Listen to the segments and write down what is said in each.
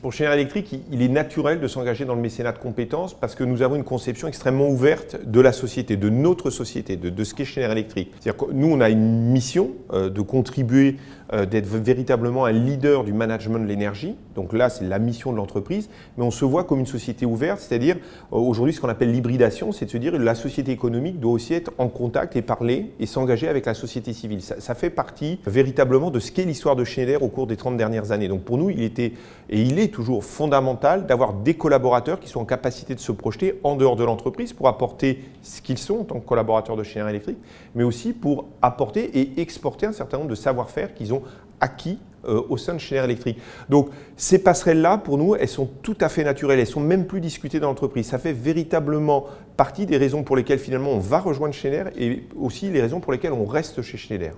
Pour Schneider Electric, il est naturel de s'engager dans le mécénat de compétences parce que nous avons une conception extrêmement ouverte de la société, de notre société, de ce qu'est Schneider Electric. C'est-à-dire que nous, on a une mission de contribuer, d'être véritablement un leader du management de l'énergie. Donc là, c'est la mission de l'entreprise, mais on se voit comme une société ouverte, c'est-à-dire aujourd'hui ce qu'on appelle l'hybridation, c'est de se dire que la société économique doit aussi être en contact et parler et s'engager avec la société civile. Ça fait partie véritablement de ce qu'est l'histoire de Schneider au cours des 30 dernières années. Donc pour nous, il était et il est toujours fondamental d'avoir des collaborateurs qui sont en capacité de se projeter en dehors de l'entreprise pour apporter ce qu'ils sont en tant que collaborateurs de Schneider Electric, mais aussi pour apporter et exporter un certain nombre de savoir-faire qu'ils ont acquis au sein de Schneider Electric. Donc ces passerelles-là, pour nous, elles sont tout à fait naturelles, elles sont même plus discutées dans l'entreprise. Ça fait véritablement partie des raisons pour lesquelles finalement on va rejoindre Schneider et aussi les raisons pour lesquelles on reste chez Schneider.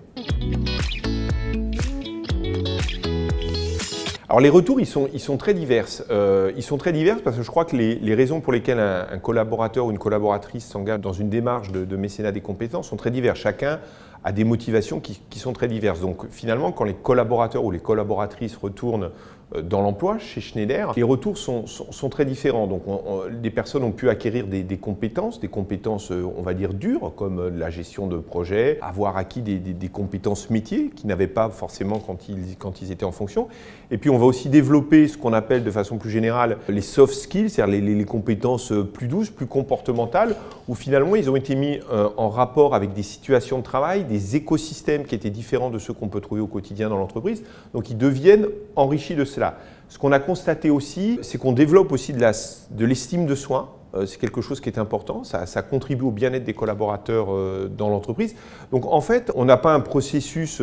Alors les retours, ils sont très divers. Ils sont très divers parce que je crois que les raisons pour lesquelles un collaborateur ou une collaboratrice s'engage dans une démarche de mécénat des compétences sont très diverses. Chacun a des motivations qui sont très diverses. Donc finalement, quand les collaborateurs ou les collaboratrices retournent dans l'emploi chez Schneider, les retours sont très différents. Donc des personnes ont pu acquérir des compétences, on va dire dures, comme la gestion de projets, avoir acquis des compétences métiers qu'ils n'avaient pas forcément quand ils étaient en fonction. Et puis on va aussi développer ce qu'on appelle de façon plus générale les soft skills, c'est-à-dire les compétences plus douces, plus comportementales, où finalement ils ont été mis en rapport avec des situations de travail, des écosystèmes qui étaient différents de ceux qu'on peut trouver au quotidien dans l'entreprise. Donc ils deviennent enrichis de cela. Ce qu'on a constaté aussi, c'est qu'on développe aussi de l'estime de soi. C'est quelque chose qui est important, ça contribue au bien-être des collaborateurs dans l'entreprise. Donc en fait, on n'a pas un processus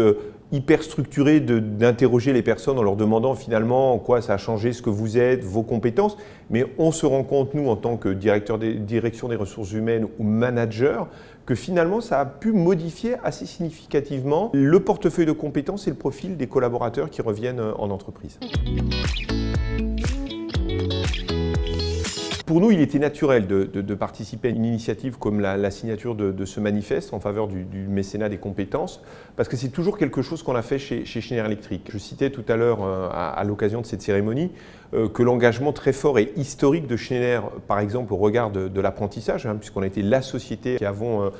hyper structuré d'interroger les personnes en leur demandant finalement en quoi ça a changé ce que vous êtes, vos compétences, mais on se rend compte, nous, en tant que direction des ressources humaines ou manager, que finalement ça a pu modifier assez significativement le portefeuille de compétences et le profil des collaborateurs qui reviennent en entreprise. Pour nous, il était naturel de participer à une initiative comme la signature de ce manifeste en faveur du mécénat des compétences, parce que c'est toujours quelque chose qu'on a fait chez Schneider Electric. Je citais tout à l'heure, à l'occasion de cette cérémonie, que l'engagement très fort et historique de Schneider, par exemple au regard de l'apprentissage, puisqu'on a été la société qui avons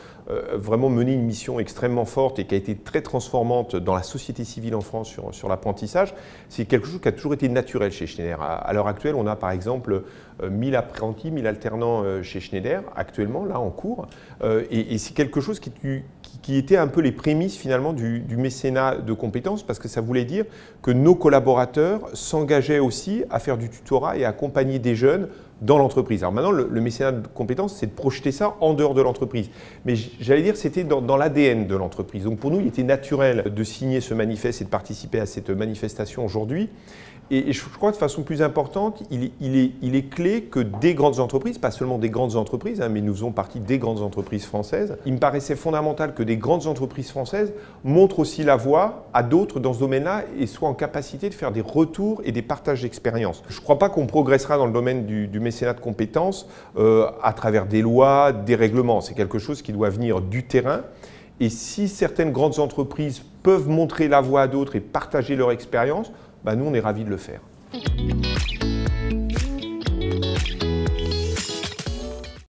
vraiment mené une mission extrêmement forte et qui a été très transformante dans la société civile en France sur l'apprentissage, c'est quelque chose qui a toujours été naturel chez Schneider. À l'heure actuelle, on a par exemple 1000 apprentis, 1000 alternants chez Schneider, actuellement, là, en cours. Et c'est quelque chose qui était un peu les prémices, finalement, du mécénat de compétences, parce que ça voulait dire que nos collaborateurs s'engageaient aussi à faire du tutorat et à accompagner des jeunes dans l'entreprise. Alors maintenant, le mécénat de compétences, c'est de projeter ça en dehors de l'entreprise. Mais j'allais dire, c'était dans l'ADN de l'entreprise. Donc pour nous, il était naturel de signer ce manifeste et de participer à cette manifestation aujourd'hui. Et je crois que de façon plus importante, il est clé que des grandes entreprises, pas seulement des grandes entreprises, mais nous faisons partie des grandes entreprises françaises. Il me paraissait fondamental que des grandes entreprises françaises montrent aussi la voie à d'autres dans ce domaine-là et soient en capacité de faire des retours et des partages d'expériences. Je ne crois pas qu'on progressera dans le domaine du mécénat de compétences à travers des lois, des règlements. C'est quelque chose qui doit venir du terrain. Et si certaines grandes entreprises peuvent montrer la voie à d'autres et partager leur expérience, nous, on est ravis de le faire.